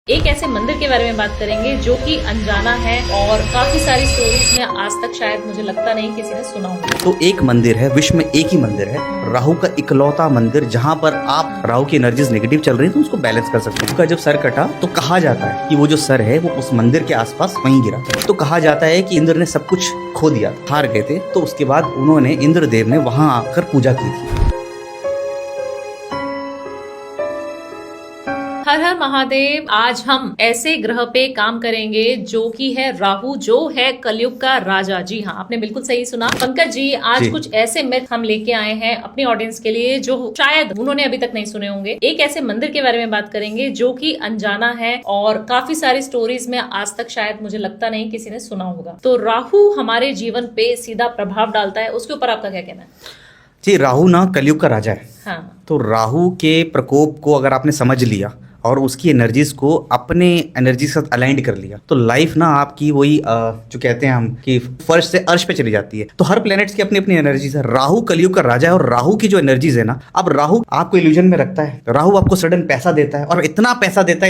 एक ऐसे मंदिर के बारे में बात करेंगे जो कि अनजाना है और काफी सारी स्टोरीज में आज तक शायद मुझे लगता नहीं किसी ने सुना होगा। तो एक मंदिर है, विश्व में एक ही मंदिर है, राहु का इकलौता मंदिर, जहाँ पर आप राहु की एनर्जीज नेगेटिव चल रही है तो उसको बैलेंस कर सकते हैं। उसका जब सर कटा तो कहा जाता है कि वो जो सर है वो उस मंदिर के आसपास वहीं गिरा। तो कहा जाता है कि इंद्र ने सब कुछ खो दिया, हार गए थे, तो उसके बाद उन्होंने इंद्रदेव ने वहां आकर पूजा की थी। हर हर महादेव। आज हम ऐसे ग्रह पे काम करेंगे जो कि है राहु, जो है कलयुग का राजा। जी हाँ, आपने बिल्कुल सही सुना पंकज जी। आज कुछ ऐसे मिथ हम लेके आए हैं अपनी ऑडियंस के लिए जो शायद उन्होंने अभी तक नहीं सुने होंगे। एक ऐसे मंदिर के बारे में बात करेंगे जो कि अनजाना है और काफी सारी स्टोरीज में आज तक शायद मुझे लगता नहीं किसी ने सुना होगा। तो राहु हमारे जीवन पे सीधा प्रभाव डालता है, उसके ऊपर आपका क्या कहना है? जी, राहु ना कलयुग का राजा है। हाँ। तो राहु के प्रकोप को अगर आपने समझ लिया और उसकी एनर्जीज को अपने एनर्जी के साथ अलाइंड कर लिया तो लाइफ ना आपकी वही जो कहते हैं हम कि फर्श से अर्श पे चली जाती है। तो हर प्लैनेट्स की अपनी अपनी एनर्जीज है। राहु कलयुग का राजा है और राहु की जो एनर्जीज है ना, अब राहु आपको इल्यूजन में रखता है। राहु आपको सडन पैसा देता है और इतना पैसा देता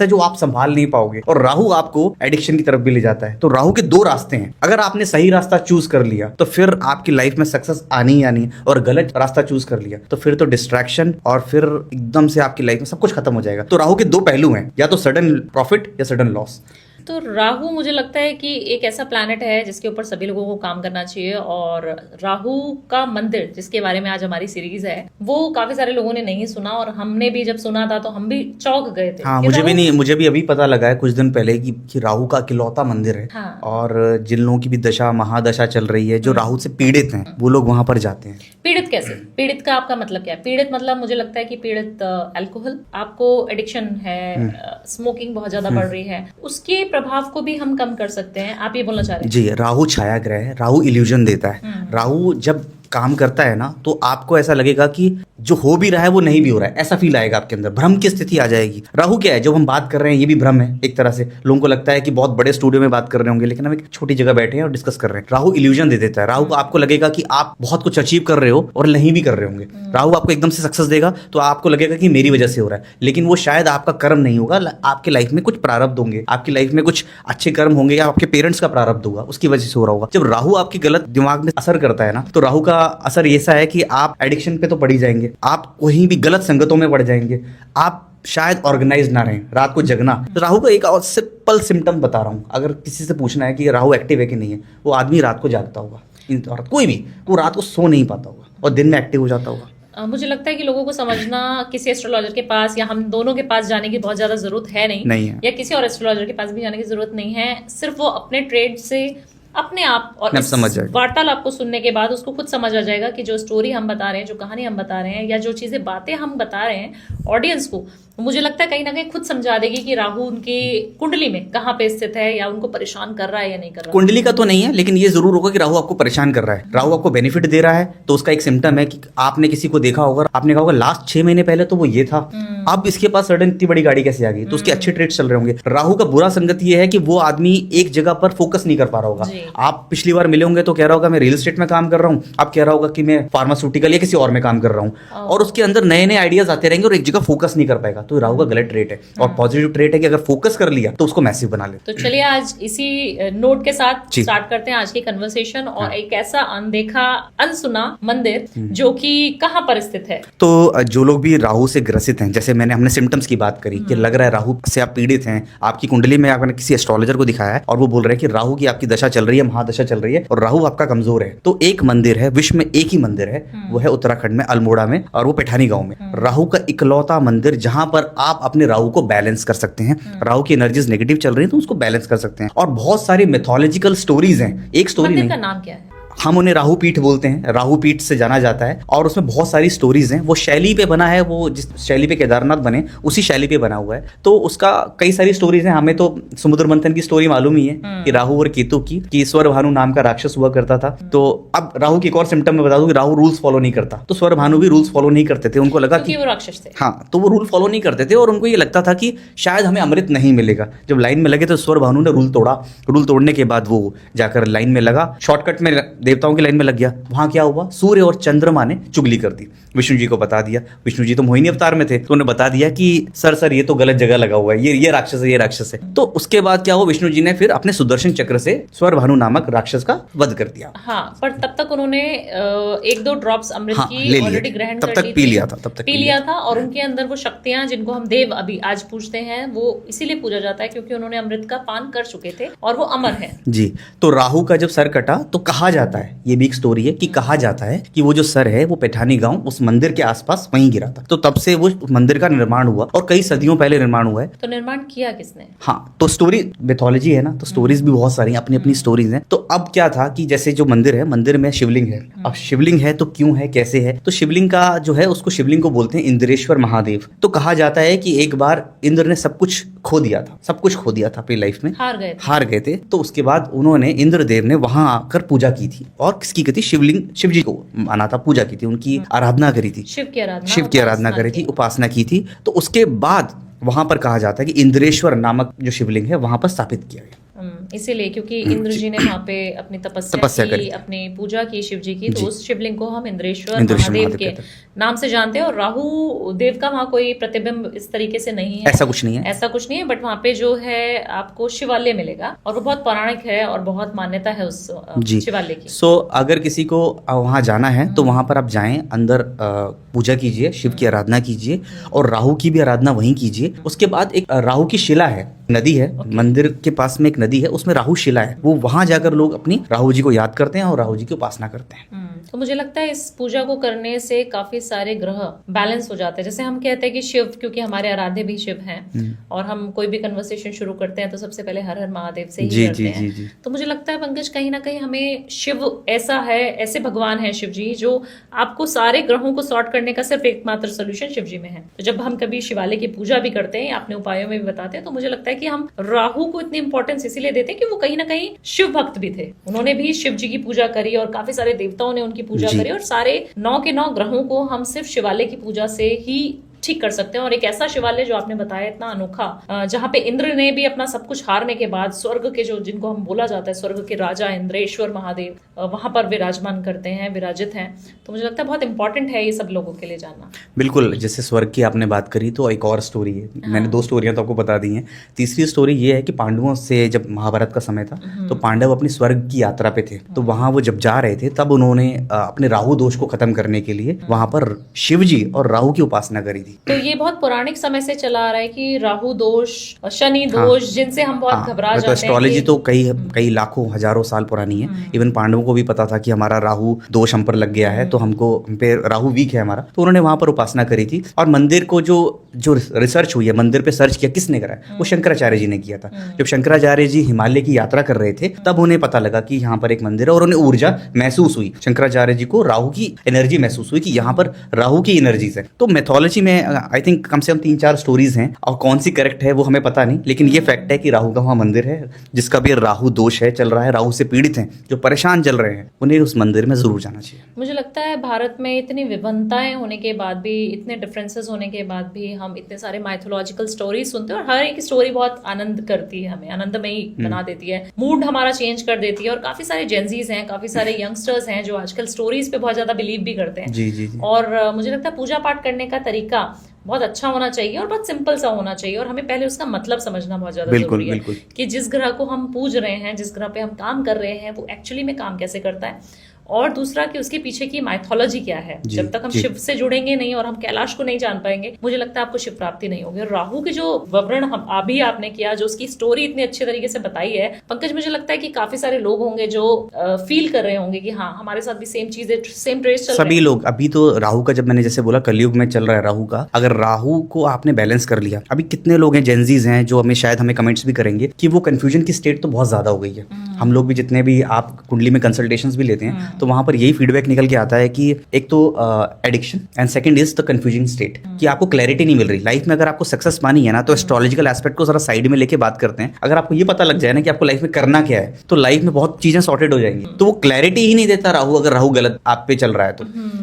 है जो आप संभाल नहीं पाओगे। और राहु आपको एडिक्शन की तरफ भी ले जाता है। तो राहु के दो रास्ते हैं। अगर आपने सही रास्ता चूज कर लिया तो फिर आपकी लाइफ में सक्सेस आनी ही आनी, और गलत रास्ता चूज कर लिया तो फिर तो डिस्ट्रैक्शन और फिर एकदम से आपकी लाइफ में सब कुछ खत्म हो जाएगा। तो राहु के दो पहलू हैं, या तो सडन प्रॉफिट या सडन लॉस। तो राहु मुझे लगता है कि एक ऐसा प्लैनेट है जिसके ऊपर सभी लोगों को काम करना चाहिए। और राहु का मंदिर जिसके बारे में आज हमारी सीरीज है वो काफी सारे लोगों ने नहीं सुना, और हमने भी जब सुना था तो हम भी चौंक गए थे। हाँ, मुझे भी अभी पता लगा है कुछ दिन पहले कि राहु का इकलौता मंदिर है। हाँ। और जिन लोगों की भी दशा महादशा चल रही है, जो राहु से पीड़ित हैं, वो लोग वहां पर जाते हैं। पीड़ित कैसे? पीड़ित का आपका मतलब क्या है? पीड़ित मतलब मुझे लगता है कि पीड़ित अल्कोहल, आपको एडिक्शन है, स्मोकिंग बहुत ज्यादा बढ़ रही है, उसके प्रभाव को भी हम कम कर सकते हैं। आप ये बोलना चाह रहे हैं? जी, राहु छाया ग्रह है, राहु इल्यूजन देता है। राहु जब काम करता है ना तो आपको ऐसा लगेगा कि जो हो भी रहा है वो नहीं भी हो रहा है, ऐसा फील आएगा आपके अंदर, भ्रम की स्थिति आ जाएगी। राहु क्या है, जब हम बात कर रहे हैं ये भी भ्रम है एक तरह से। लोगों को लगता है कि बहुत बड़े स्टूडियो में बात कर रहे होंगे, लेकिन हम एक छोटी जगह बैठे हैं और डिस्कस कर रहे हैं। राहु इल्यूजन दे देता है। राहु को आपको लगेगा कि आप बहुत कुछ अचीव कर रहे हो और नहीं भी कर रहे होंगे। राहु आपको एकदम से सक्सेस देगा तो आपको लगेगा कि मेरी वजह से हो रहा है, लेकिन वो शायद आपका कर्म नहीं होगा। आपके लाइफ में कुछ प्रारब्ध होंगे, आपकी लाइफ में कुछ अच्छे कर्म होंगे, या आपके पेरेंट्स का प्रारब्ध होगा, उसकी वजह से हो रहा होगा। जब राहु आपकी गलत दिमाग में असर करता है ना, तो राहु का असर ऐसा है कि आप एडिक्शन पे तो पड़ ही जाएंगे, आप कहीं भी गलत संगतों में पड़ जाएंगे, आप शायद ऑर्गेनाइज ना रहें, रात को जगना। तो राहु का एक और सिंपल सिम्टम बता रहा हूँ। अगर किसी से पूछना है कि राहु एक्टिव है कि नहीं है, वो आदमी रात को जागता होगा, कोई भी, वो रात को सो नहीं पाता होगा और दिन में एक्टिव हो जाता होगा। मुझे लगता है कि लोगों को समझना किसी एस्ट्रोलॉजर के पास या हम दोनों के पास जाने की बहुत ज्यादा जरूरत है नहीं है। या किसी और एस्ट्रोलॉजर के पास भी जाने की जरूरत नहीं है। सिर्फ वो अपने ट्रेड से अपने आप और इस वार्तालाप को सुनने के बाद उसको खुद समझ आ जाएगा कि जो स्टोरी हम बता रहे हैं, जो कहानी हम बता रहे हैं, या जो चीजें बातें हम बता रहे हैं ऑडियंस को, मुझे लगता है कहीं ना कहीं खुद समझा देगी कि राहु उनकी कुंडली में कहाँ पे स्थित है, या उनको परेशान कर रहा है या नहीं कर रहा। कुंडली का तो नहीं है, लेकिन ये जरूर होगा कि राहु आपको परेशान कर रहा है। राहु आपको बेनिफिट दे रहा है तो उसका एक सिम्टम है कि आपने किसी को देखा होगा, आपने कहा होगा लास्ट 6 महीने पहले तो वो ये था, अब इसके पास सडन इतनी बड़ी गाड़ी कैसे आ गई, तो उसके अच्छे ट्रेड्स चल रहे होंगे। राहु का बुरा संगत ये है कि वो आदमी एक जगह पर फोकस नहीं कर पा रहा होगा। आप पिछली बार मिले होंगे तो कह रहा होगा मैं रियल एस्टेट में काम कर रहा हूँ, अब कह रहा होगा कि मैं फार्मास्यूटिकल या किसी और में काम कर रहा हूँ, और उसके अंदर नए नए आइडियाज आते रहेंगे और एक जगह फोकस नहीं कर पाएगा। तो राहु का गलत ट्रेट है। और पॉजिटिव ट्रेट है कि अगर फोकस कर लिया तो उसको मैसिव बना ले। तो चलिए आज इसी नोट के साथ स्टार्ट करते हैं आज की कन्वर्सेशन। और एक ऐसा अनदेखा अनसुना मंदिर जो कि कहाँ पर स्थित है। तो जो लोग भी राहु से ग्रसित हैं, जैसे हमने सिम्टम्स की बात करी कि लग रहा है राहु से आप पीड़ित हैं, आपकी कुंडली में आपने किसी एस्ट्रोलॉजर को दिखाया है और वो बोल रहे हैं कि राहु की आपकी दशा चल रही है, महादशा चल रही है और राहु आपका कमजोर है, तो एक मंदिर है, विश्व में एक ही मंदिर है, वो है उत्तराखंड में अल्मोड़ा में, और वो पैठानी गांव में। राहु का इकलौता मंदिर जहां पर आप अपने राहु को बैलेंस कर सकते हैं। राहु की एनर्जीज नेगेटिव चल रही है तो उसको बैलेंस कर सकते हैं। और बहुत सारी मिथोलॉजिकल स्टोरीज हैं, एक स्टोरी नहीं। का नाम क्या है? हम उन्हें राहु पीठ बोलते हैं, राहु पीठ से जाना जाता है। और उसमें बहुत सारी स्टोरीज हैं। वो शैली पे बना है, वो जिस शैली पे केदारनाथ बने उसी शैली पे बना हुआ है। तो उसका कई सारी स्टोरीज हैं। हमें तो समुद्र मंथन की स्टोरी मालूम ही है कि राहु और केतु की, कि स्वरभानु नाम का राक्षस हुआ करता था। तो अब राहु की एक और सिम्टम में बता दूं कि राहु रूल्स फॉलो नहीं करता, तो स्वरभानु भी रूल्स फॉलो नहीं करते थे। उनको लगा कि वो राक्षस थे। हाँ, तो वो रूल फॉलो नहीं करते थे और उनको ये लगता था कि शायद हमें अमृत नहीं मिलेगा। जब लाइन में लगे तो स्वरभानु ने रूल तोड़ा। रूल तोड़ने के बाद वो जाकर लाइन में लगा, शॉर्टकट में देवताओं की लाइन में लग गया। वहां क्या हुआ, सूर्य और चंद्रमा ने चुगली कर दी, विष्णु जी को बता दिया। विष्णु जी तो मोहिनी अवतार में थे, तो उन्हें बता दिया कि सर ये तो गलत जगह लगा हुआ है, ये राक्षस है, ये राक्षस है। तो उसके बाद क्या हुआ, विष्णु जी ने फिर अपने सुदर्शन चक्र से स्वरभानु नामक राक्षस का वध कर दिया। हाँ, पर तब तक उन्होंने 1-2 ड्रॉप्स अमृत की ऑलरेडी ग्रहण तब तक पी लिया था, पी लिया था। और उनके अंदर वो शक्तियां जिनको हम देव अभी आज पूजते हैं, वो इसीलिए पूजा जाता है क्योंकि उन्होंने अमृत का पान कर चुके थे और वो अमर है जी। तो राहु का जब सर कटा तो कहा जाता है, ये भी एक स्टोरी है कि कहा जाता है कि वो जो सर है वो पैठानी गांव उस मंदिर के आसपास वहीं गिरा था। तो तब से वो मंदिर का निर्माण हुआ और कई सदियों पहले निर्माण हुआ है। तो निर्माण किया किसने? हाँ, तो स्टोरी मिथोलॉजी है ना, तो स्टोरीज भी बहुत सारी अपनी अपनी स्टोरीज हैं। तो अब क्या था कि जैसे जो मंदिर है, मंदिर में शिवलिंग है। अब शिवलिंग है तो क्यों है, कैसे है, तो शिवलिंग का जो है उसको शिवलिंग को बोलते हैं इंद्रेश्वर महादेव। तो कहा जाता है कि एक बार इंद्र ने सब कुछ खो दिया था, सब कुछ खो दिया था अपनी लाइफ में, हार गए थे। तो उसके बाद उन्होंने, इंद्रदेव ने वहां आकर पूजा की थी। और किसकी की थी? शिवलिंग, शिव जी को माना था, पूजा की थी, उनकी आराधना करी थी, शिव की आराधना करी थी, उपासना की थी। तो उसके बाद वहां पर कहा जाता है कि इंद्रेश्वर नामक जो शिवलिंग है वहां पर स्थापित किया गया। इसीलिए क्योंकि इंद्र जी ने वहाँ पे अपनी तपस्या की, अपनी पूजा की शिव जी की, तो उस शिवलिंग को हम इंद्रेश्वर महादेव के नाम से जानते हैं। और राहु देव का वहाँ कोई प्रतिबिंब इस तरीके से नहीं है, ऐसा कुछ नहीं है। बट वहाँ पे जो है आपको शिवालय मिलेगा और वो बहुत पौराणिक है और बहुत मान्यता है उस शिवालय की। सो अगर किसी को वहाँ जाना है तो वहाँ पर आप जाएं, अंदर पूजा कीजिए, शिव की आराधना कीजिए और राहु की भी आराधना वहीं कीजिए। उसके बाद एक राहु की शिला है, नदी है, मंदिर के पास में एक नदी है, उसमें राहु शिला है। वो वहां जाकर लोग अपनी राहु जी को याद करते हैं और राहु जी की उपासना करते हैं। तो मुझे लगता है इस पूजा को करने से काफी सारे ग्रह बैलेंस हो जाते हैं। जैसे हम कहते हैं कि शिव, क्योंकि हमारे आराध्य भी शिव हैं और हम कोई भी कन्वर्सेशन शुरू करते हैं तो सबसे पहले हर हर महादेव से ही करते हैं। तो मुझे लगता है पंकज, कहीं ना कहीं हमें शिव ऐसा है, ऐसे भगवान है शिव जी जो आपको सारे ग्रहों को सॉर्ट करने का सिर्फ एकमात्र सोल्यूशन शिव जी में है। तो जब हम कभी शिवालय की पूजा भी करते हैं, अपने उपायों में भी बताते हैं, तो मुझे लगता है कि हम राहु को इतनी इंपॉर्टेंस इसीलिए देते हैं कि वो कहीं ना कहीं शिव भक्त भी थे। उन्होंने भी शिव जी की पूजा करी और काफी सारे देवताओं ने उनकी पूजा करी। और सारे 9 के 9 ग्रहों को हम सिर्फ शिवालय की पूजा से ही ठीक कर सकते हैं। और एक ऐसा शिवालय जो आपने बताया इतना अनोखा, जहाँ पे इंद्र ने भी अपना सब कुछ हारने के बाद स्वर्ग के जो, जिनको हम बोला जाता है स्वर्ग के राजा इंद्रेश्वर महादेव, वहां पर विराजमान करते हैं, विराजित हैं। तो मुझे लगता है बहुत इंपॉर्टेंट है ये सब लोगों के लिए जानना। बिल्कुल, जैसे स्वर्ग की आपने बात करी तो एक और स्टोरी है। मैंने 2 स्टोरियां तो आपको बता दी हैं। तीसरी स्टोरी ये है कि पांडवों से जब महाभारत का समय था तो पांडव अपनी स्वर्ग की यात्रा पे थे। तो वहां वो जब जा रहे थे तब उन्होंने अपने राहु दोष को खत्म करने के लिए वहां पर शिव जी और राहु की उपासना करी थी। तो ये बहुत पौराणिक समय से चला आ रहा है कि राहु दोष, शनि दोष, जिनसे हम बहुत घबरा जाते हैं। एस्ट्रोलॉजी तो कई लाखों हजारों साल पुरानी है। इवन पांडवों को भी पता था कि हमारा राहु दोष हम पर लग गया है, तो हम पे राहु वीक है हमारा, तो उन्होंने वहां पर उपासना करी थी। और मंदिर को जो रिसर्च हुई है, मंदिर पे सर्च किया, किसने करा है? वो शंकराचार्य जी ने किया था। जब शंकराचार्य जी हिमालय की यात्रा कर रहे थे तब उन्हें पता लगा कि यहाँ पर एक मंदिर है और उन्हें ऊर्जा महसूस हुई। शंकराचार्य जी को राहु की एनर्जी महसूस हुई कि यहाँ पर राहु की एनर्जीज है। तो मैथोलॉजी में आई थिंक कम से कम 3-4 स्टोरीज हैं और कौन सी करेक्ट है वो हमें पता नहीं, लेकिन ये फैक्ट है कि राहु का वहाँ मंदिर है जिसका भी राहु दोष है, चल रहा है, राहु से पीड़ित हैं, जो परेशान चल रहे हैं, उन्हें उस मंदिर में जरूर जाना चाहिए। मुझे लगता है भारत में इतनी विभिन्नताएं होने के बाद भी, इतने डिफरेंसेस होने के बाद भी हम इतने सारे माइथोलॉजिकल स्टोरी सुनते हैं और हर एक स्टोरी बहुत आनंद करती है, हमें आनंदमयी बना देती है, मूड हमारा चेंज कर देती है। और काफी सारे जेंजीज हैं, काफी सारे यंगस्टर्स हैं जो आजकल स्टोरीज पे बहुत ज्यादा बिलीव भी करते हैं। जी। और मुझे लगता है पूजा पाठ करने का तरीका बहुत अच्छा होना चाहिए और बहुत सिंपल सा होना चाहिए और हमें पहले उसका मतलब समझना बहुत ज्यादा जरूरी है कि जिस ग्रह को हम पूज रहे हैं, जिस ग्रह पे हम काम कर रहे हैं, वो एक्चुअली में काम कैसे करता है। और दूसरा कि उसके पीछे की माइथोलॉजी क्या है। जब तक हम शिव से जुड़ेंगे नहीं और हम कैलाश को नहीं जान पाएंगे, मुझे लगता है आपको शिव प्राप्ति नहीं होगी। और राहु की जो वर्णन अभी आपने किया, जो उसकी स्टोरी इतनी अच्छे तरीके से बताई है पंकज, मुझे लगता है कि काफी सारे लोग होंगे जो फील कर रहे होंगे कि हाँ, हमारे साथ भी सेम चीजें, सेम ट्रेस चल रहे हैं। सभी लोग अभी तो राहु का, जब मैंने जैसे बोला कलयुग में चल रहा है राहु का, अगर राहु को आपने बैलेंस कर लिया, अभी कितने लोग हैं जेंजीज हैं जो हमें कमेंट्स भी करेंगे कि वो कंफ्यूजन की स्टेट तो बहुत ज्यादा हो गई है। हम लोग भी जितने भी आप कुंडली में कंसल्टेशंस भी लेते हैं तो वहां पर यही फीडबैक निकल के आता है कि एक तो addiction and second is the confusing state, कि आपको क्लैरिटी नहीं मिल रही लाइफ में। अगर आपको सक्सेस पानी है ना तो एस्ट्रोलॉजिकल एस्पेक्ट को जरा साइड में लेके बात करते हैं। अगर आपको ये पता लग जाए ना कि आपको लाइफ में करना क्या है, तो लाइफ में बहुत चीजें सॉर्टेड हो जाएंगी। तो वो क्लैरिटी ही नहीं देता राहु, अगर राहु गलत आप पे चल रहा है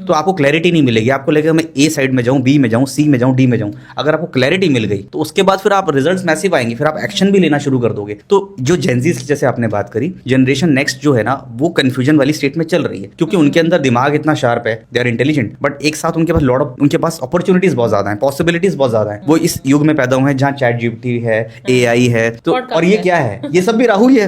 तो आपको क्लैरिटी नहीं मिलेगी। आपको लगेगा मैं ए साइड में जाऊं, बी में जाऊं, सी में जाऊं, डी में जाऊं। अगर आपको क्लैरिटी मिल गई तो उसके बाद फिर आप रिजल्ट्स मैसिव आएंगे, फिर आप एक्शन भी लेना शुरू कर दोगे। तो जो जेंजीज जैसे आपने बात करी, रही, जनरेशन नेक्स्ट जो है ना वो कंफ्यूजन वाली स्टेट में चल रही है, क्योंकि उनके अंदर दिमाग इतना शार्प है, दे आर इंटेलिजेंट, बट एक साथ उनके पास उनके पास अपॉर्चुनिटीज बहुत ज्यादा है, पॉसिबिलिटीज बहुत ज्यादा है। वो इस युग में पैदा हुए हैं जहाँ चैट जीपीटी है, AI है, तो और ये क्या है, ये सब भी राहु ही है।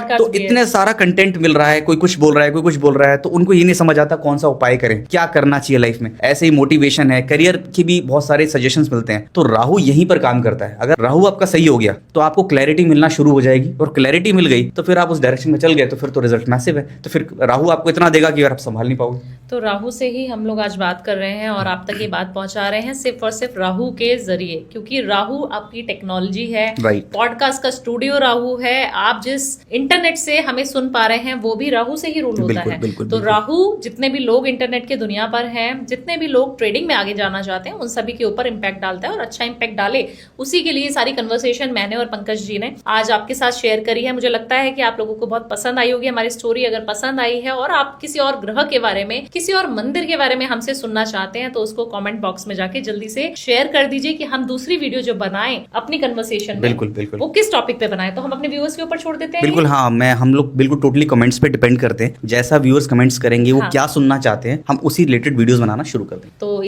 तो इतने सारा कंटेंट मिल रहा है, कोई कुछ बोल रहा है, कोई कुछ बोल रहा है, तो उनको ये नहीं समझ आता कौन सा उपाय करें, क्या करना चाहिए लाइफ में। ऐसे ही मोटिवेशन है, करियर की भी बहुत सारे सजेशंस मिलते हैं, तो राहु यहीं पर काम करता है। अगर राहु आपका सही हो गया तो आपको क्लैरिटी मिलना शुरू हो जाएगी, और क्लैरिटी मिल गई तो फिर आप उस डायरेक्शन में चल गए, तो फिर तो रिजल्ट मैसिव है। तो फिर राहु आपको इतना देगा कि आप संभाल नहीं पाओगे। तो राहु से ही हम लोग आज बात कर रहे हैं और आप तक ये बात पहुंचा रहे हैं सिर्फ और सिर्फ राहु के जरिए, क्योंकि राहु आपकी टेक्नोलॉजी है, पॉडकास्ट का स्टूडियो राहु है, आप जिस इंटरनेट से हमें सुन पा रहे हैं वो भी राहु से ही रूल होता है। तो राहु जितने भी लोग इंटरनेट के दुनिया पर हैं, जितने भी लोग ट्रेडिंग में आगे जाना चाहते हैं, उन सभी के ऊपर इम्पैक्ट डालता है, और अच्छा इम्पैक्ट डाले उसी के लिए सारी कन्वर्सेशन मैंने और पंकज जी ने आज आपके साथ शेयर करी है। मुझे लगता है कि आप लोगों को बहुत पसंद आई होगी हमारी स्टोरी। अगर पसंद आई है और आप किसी और ग्रह के बारे में, किसी और मंदिर के बारे में हमसे सुनना चाहते हैं, तो उसको कमेंट बॉक्स में जाके जल्दी से शेयर कर दीजिए कि हम दूसरी वीडियो जो बनाएं अपनी कन्वर्सेशन में, बिल्कुल वो किस टॉपिक पे बनाएं। तो हम अपने व्यूअर्स के ऊपर छोड़ देते हैं। बिल्कुल, हाँ, हम लोग बिल्कुल टोटली कमेंट्स पे डिपेंड करते हैं। जैसा व्यूअर्स कमेंट्स करेंगे, वो क्या सुनना चाहते हैं, हम उसी रिलेटेड वीडियोस बनाना शुरू कर दें। तो